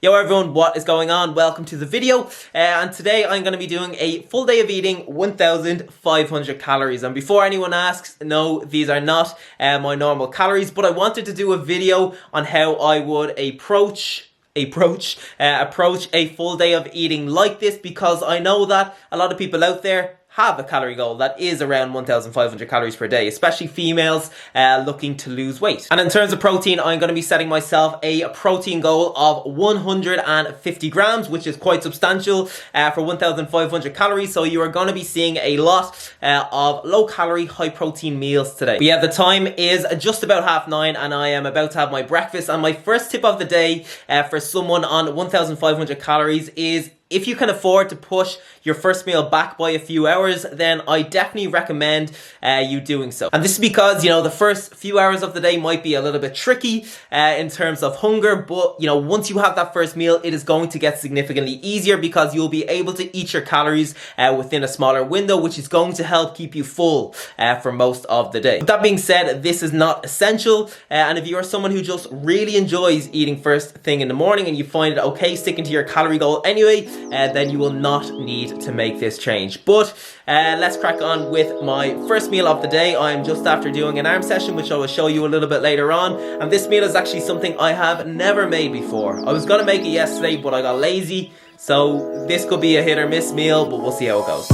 Yo everyone, what is going on? Welcome to the video, and today I'm going to be doing a full day of eating 1,500 calories. And before anyone asks, no, these are not my normal calories, but I wanted to do a video on how I would approach a full day of eating like this, because I know that a lot of people out there have a calorie goal that is around 1,500 calories per day, especially females looking to lose weight. And in terms of protein, I'm going to be setting myself a protein goal of 150 grams, which is quite substantial for 1,500 calories. So you are going to be seeing a lot of low calorie, high protein meals today. But yeah, the time is just about 9:30 and I am about to have my breakfast. And my first tip of the day for someone on 1,500 calories is, if you can afford to push your first meal back by a few hours, then I definitely recommend you doing so. And this is because, the first few hours of the day might be a little bit tricky in terms of hunger, but, once you have that first meal, it is going to get significantly easier because you'll be able to eat your calories within a smaller window, which is going to help keep you full for most of the day. With that being said, this is not essential, and if you are someone who just really enjoys eating first thing in the morning and you find it okay sticking to your calorie goal anyway, then you will not need to make this change. But let's crack on with my first meal of the day. I'm just after doing an arm session, which I will show you a little bit later on. And this meal is actually something I have never made before. I was gonna make it yesterday, but I got lazy. So this could be a hit or miss meal, but we'll see how it goes.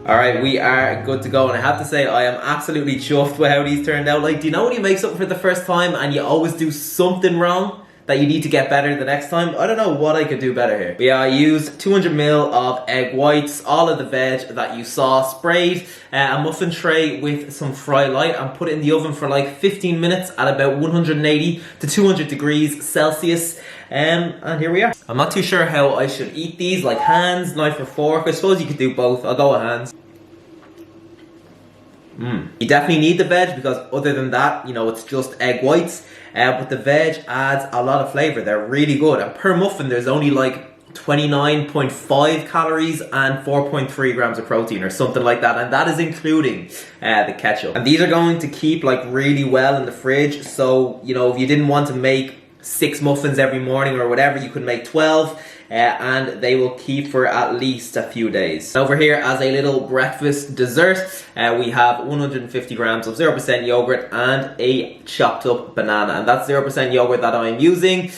Alright, we are good to go, and I have to say I am absolutely chuffed with how these turned out. Like, do you know when you make something for the first time and you always do something wrong that you need to get better the next time? I don't know what I could do better here. But yeah, I used 200 ml of egg whites, all of the veg that you saw, sprayed a muffin tray with some fry light and put it in the oven for like 15 minutes at about 180 to 200 degrees Celsius. And here we are. I'm not too sure how I should eat these, like hands, knife or fork. I suppose you could do both. I'll go with hands. You definitely need the veg because other than that, it's just egg whites. But the veg adds a lot of flavor. They're really good. And per muffin, there's only like 29.5 calories and 4.3 grams of protein or something like that. And that is including the ketchup. And these are going to keep like really well in the fridge. So, if you didn't want to make 6 muffins every morning or whatever, you could make 12. And they will keep for at least a few days. Over here, as a little breakfast dessert, we have 150 grams of 0% yogurt and a chopped up banana. And that 0% yogurt that I'm using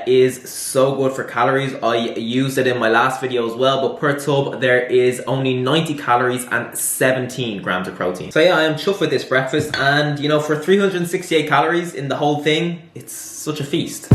is so good for calories. I used it in my last video as well, but per tub there is only 90 calories and 17 grams of protein. So yeah, I am chuffed with this breakfast, and for 368 calories in the whole thing, it's such a feast.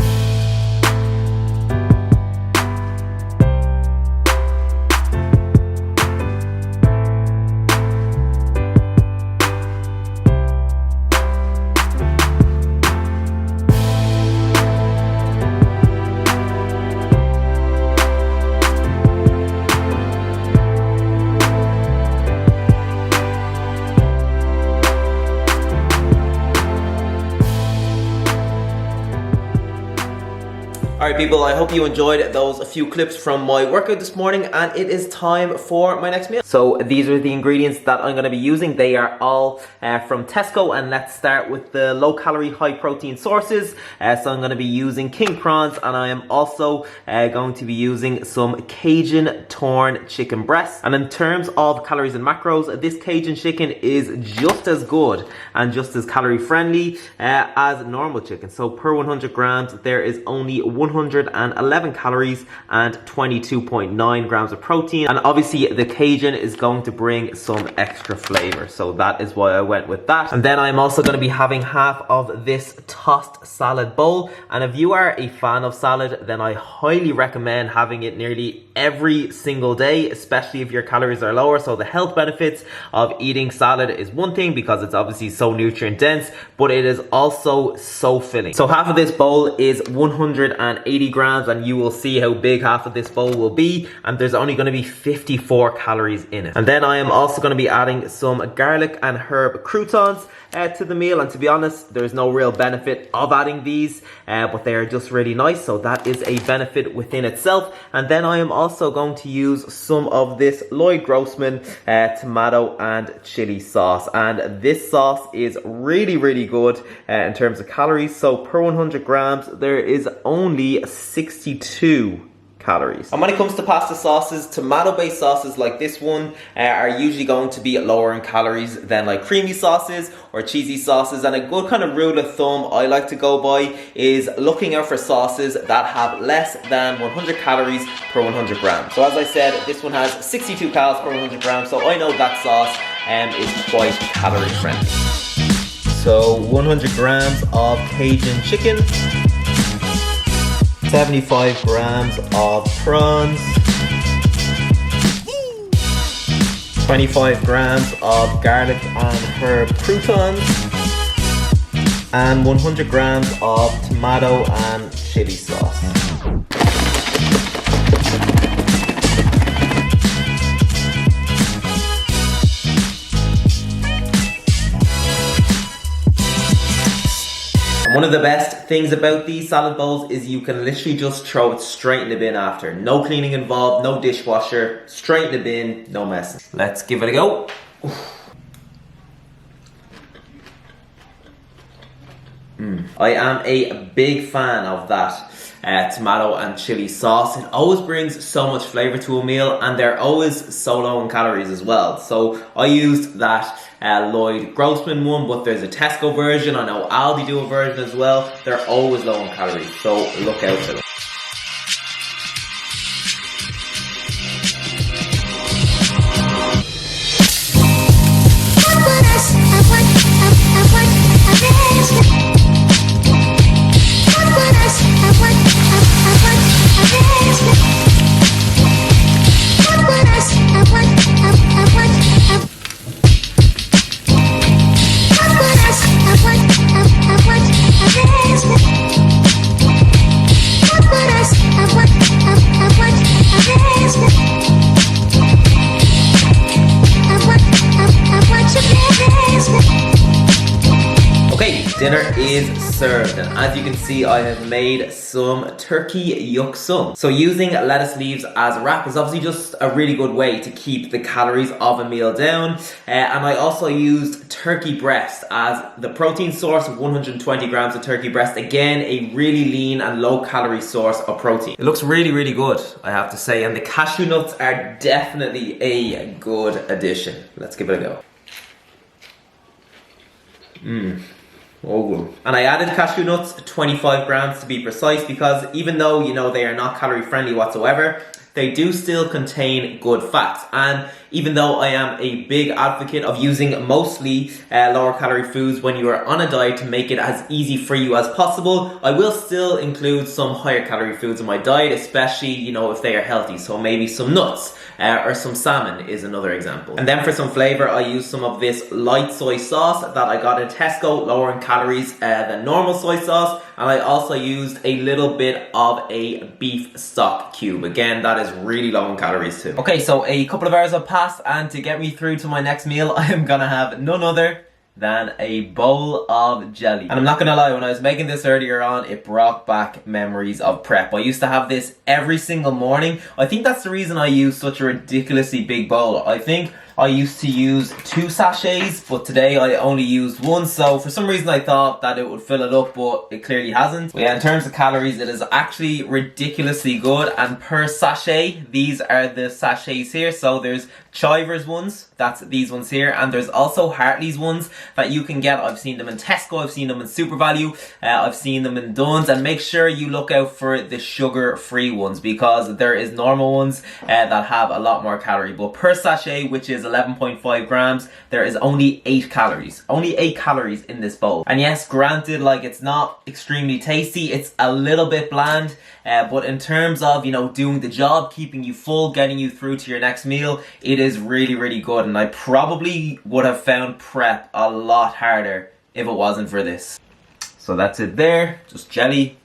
Alright people, I hope you enjoyed those few clips from my workout this morning, and it is time for my next meal. So these are the ingredients that I'm going to be using. They are all from Tesco, and let's start with the low calorie, high protein sources. So I'm going to be using king prawns, and I am also going to be using some Cajun torn chicken breasts. And in terms of calories and macros, this Cajun chicken is just as good and just as calorie friendly as normal chicken. So per 100 grams there is only 100 111 calories and 22.9 grams of protein. And obviously the Cajun is going to bring some extra flavor, so that is why I went with that. And then I'm also going to be having half of this tossed salad bowl, and if you are a fan of salad, then I highly recommend having it nearly every single day, especially if your calories are lower. So the health benefits of eating salad is one thing, because it's obviously so nutrient dense, but it is also so filling. So half of this bowl is 180 grams, and you will see how big half of this bowl will be, and there's only going to be 54 calories in it. And then I am also going to be adding some garlic and herb croutons to the meal, and to be honest, there's no real benefit of adding these, but they are just really nice, so that is a benefit within itself. And then I am also going to use some of this Lloyd Grossman tomato and chili sauce, and this sauce is really good in terms of calories. So per 100 grams there is only 62 calories. And when it comes to pasta sauces, tomato-based sauces like this one are usually going to be lower in calories than like creamy sauces or cheesy sauces. And a good kind of rule of thumb I like to go by is looking out for sauces that have less than 100 calories per 100 grams. So as I said, this one has 62 calories per 100 grams, so I know that sauce is quite calorie friendly. So 100 grams of Cajun chicken, 75 grams of prawns, 25 grams of garlic and herb croutons, and 100 grams of tomato and chili sauce. One of the best things about these salad bowls is you can literally just throw it straight in the bin after. No cleaning involved, no dishwasher, straight in the bin, no messing. Let's give it a go. I am a big fan of that tomato and chili sauce. It always brings so much flavor to a meal, and they're always so low in calories as well. So I used that Lloyd Grossman one, but there's a Tesco version. I know Aldi do a version as well. They're always low in calories, so look out for them. Dinner is served, and as you can see, I have made some turkey yuk sum. So using lettuce leaves as a wrap is obviously just a really good way to keep the calories of a meal down. And I also used turkey breast as the protein source of 120 grams of turkey breast. Again, a really lean and low calorie source of protein. It looks really good, I have to say, and the cashew nuts are definitely a good addition. Let's give it a go. Oh, and I added cashew nuts, 25 grams to be precise, because even though, you know, they are not calorie friendly whatsoever, they do still contain good fats. And even though I am a big advocate of using mostly lower calorie foods when you are on a diet to make it as easy for you as possible, I will still include some higher calorie foods in my diet, especially, you know, if they are healthy. So maybe some nuts or some salmon is another example. And then for some flavor, I use some of this light soy sauce that I got in Tesco, lower in calories than normal soy sauce. And I also used a little bit of a beef stock cube. Again, that is really low in calories too. Okay, so a couple of hours have passed, and to get me through to my next meal, I am gonna have none other than a bowl of jelly. And I'm not gonna lie, when I was making this earlier on, it brought back memories of prep. I used to have this every single morning. I think that's the reason I use such a ridiculously big bowl. I think I used to use 2 sachets, but today I only used 1. So for some reason I thought that it would fill it up, but it clearly hasn't. But yeah, in terms of calories, it is actually ridiculously good. And per sachet, these are the sachets here. So there's Chivers ones, that's these ones here, and there's also Hartley's ones that you can get. I've seen them in Tesco, I've seen them in Super Value, I've seen them in Dunn's, and make sure you look out for the sugar-free ones, because there is normal ones that have a lot more calorie. But per sachet, which is 11.5 grams, there is only 8 calories. Only 8 calories in this bowl. And yes, granted, like, it's not extremely tasty, it's a little bit bland, but in terms of, you know, doing the job, keeping you full, getting you through to your next meal, it is really, really good. And I probably would have found prep a lot harder if it wasn't for this. So that's it there, just jelly.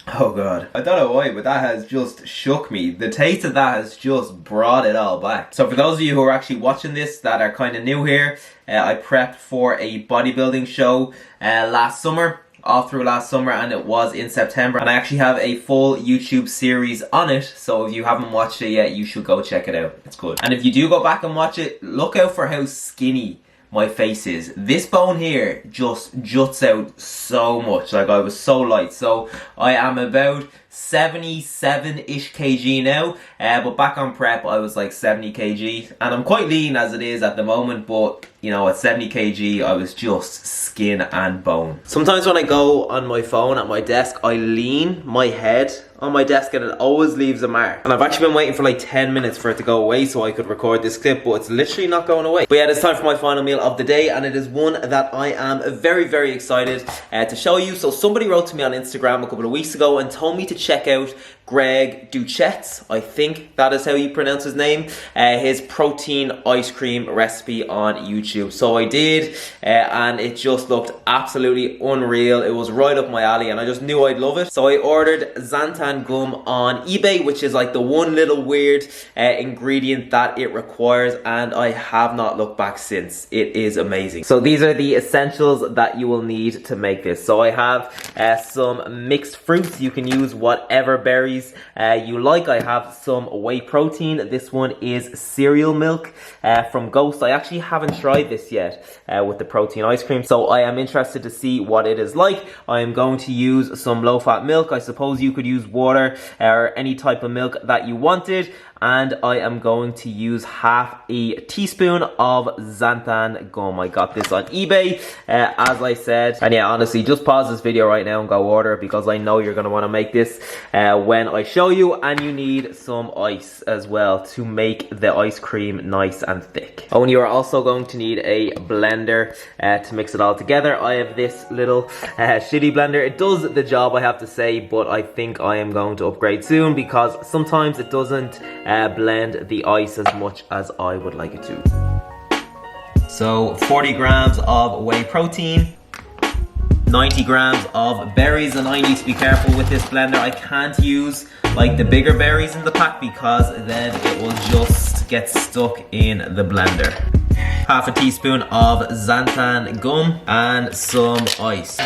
Oh god, I don't know why, but that has just shook me. The taste of that has just brought it all back. So for those of you who are actually watching this that are kind of new here, I prepped for a bodybuilding show last summer. All through last summer, and it was in September, and I actually have a full YouTube series on it, so if you haven't watched it yet, you should go check it out. It's good. And if you do go back and watch it, look out for how skinny my face is. This bone here just juts out so much. Like, I was so light. So I am about 77-ish kg now, but back on prep I was like 70 kg, and I'm quite lean as it is at the moment, but you know, at 70 kg I was just skin and bone. Sometimes when I go on my phone at my desk, I lean my head on my desk and it always leaves a mark. And I've actually been waiting for like 10 minutes for it to go away so I could record this clip, but it's literally not going away. But yeah, it's time for my final meal of the day, and it is one that I am very, very excited to show you. So somebody wrote to me on Instagram a couple of weeks ago and told me to check out Greg Duchette's, I think that is how you pronounce his name, his protein ice cream recipe on YouTube. So I did, and it just looked absolutely unreal. It was right up my alley and I just knew I'd love it. So I ordered xanthan gum on eBay, which is like the one little weird ingredient that it requires, and I have not looked back since. It is amazing. So these are the essentials that you will need to make this. So I have some mixed fruits. You can use whatever berries you like. I have some whey protein. This one is cereal milk from Ghost. I actually haven't tried this yet with the protein ice cream, so I am interested to see what it is like. I am going to use some low-fat milk. I suppose you could use water or any type of milk that you wanted. And I am going to use half a teaspoon of xanthan gum. I got this on eBay, as I said. And yeah, honestly, just pause this video right now and go order it, because I know you're going to want to make this when I show you. And you need some ice as well to make the ice cream nice and thick. Oh, and you are also going to need a blender to mix it all together. I have this little shitty blender. It does the job, I have to say, but I think I am going to upgrade soon, because sometimes it doesn't blend the ice as much as I would like it to. So 40 grams of whey protein, 90 grams of berries, and I need to be careful with this blender. I can't use like the bigger berries in the pack, because then it will just get stuck in the blender. Half a teaspoon of xanthan gum and some ice.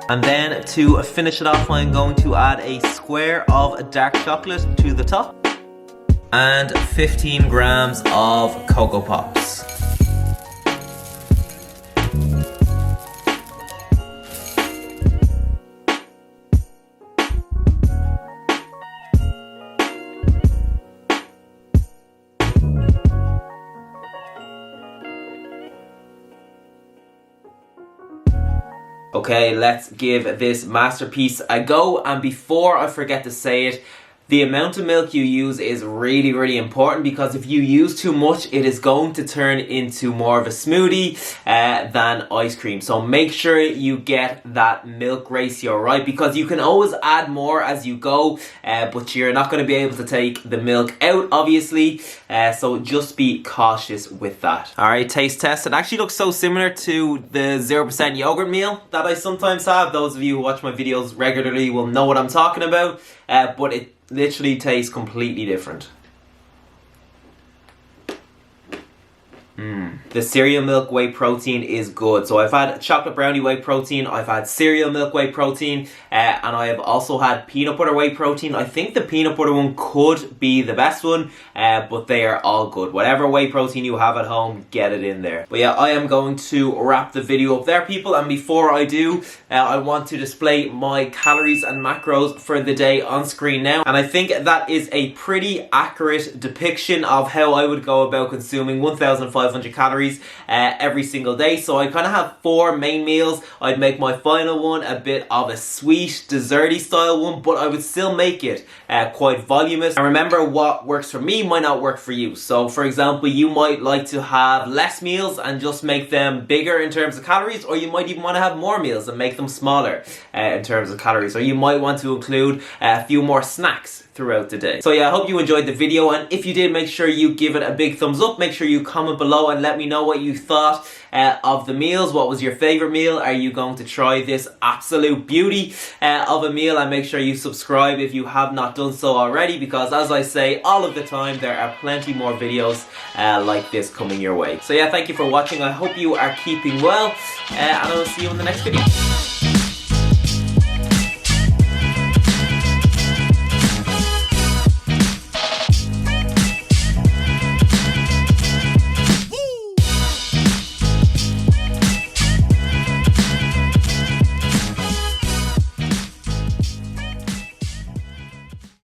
And then to finish it off, I'm going to add a square of dark chocolate to the top and 15 grams of Cocoa Pops. Okay, let's give this masterpiece a go. And before I forget to say it, the amount of milk you use is really, really important, because if you use too much, it is going to turn into more of a smoothie than ice cream. So make sure you get that milk ratio right, because you can always add more as you go, but you're not going to be able to take the milk out, obviously. So just be cautious with that. Alright, taste test. It actually looks so similar to the 0% yogurt meal that I sometimes have. Those of you who watch my videos regularly will know what I'm talking about, but it literally tastes completely different. The cereal milk whey protein is good. So I've had chocolate brownie whey protein, I've had cereal milk whey protein, and I have also had peanut butter whey protein. I think the peanut butter one could be the best one, but they are all good. Whatever whey protein you have at home, get it in there. But yeah, I am going to wrap the video up there, people, and before I do, I want to display my calories and macros for the day on screen now, and I think that is a pretty accurate depiction of how I would go about consuming 1,500 calories every single day. So I kind of have 4 main meals. I'd make my final one a bit of a sweet, desserty style one, but I would still make it quite voluminous. And remember, what works for me might not work for you. So for example, you might like to have less meals and just make them bigger in terms of calories, or you might even want to have more meals and make them smaller in terms of calories, or you might want to include a few more snacks throughout the day. So yeah, I hope you enjoyed the video, and if you did, make sure you give it a big thumbs up. Make sure you comment below and let me know what you thought of the meals. What was your favorite meal? Are you going to try this absolute beauty of a meal? And make sure you subscribe if you have not done so already, because as I say all of the time, there are plenty more videos like this coming your way. So yeah, thank you for watching. I hope you are keeping well, and I will see you in the next video.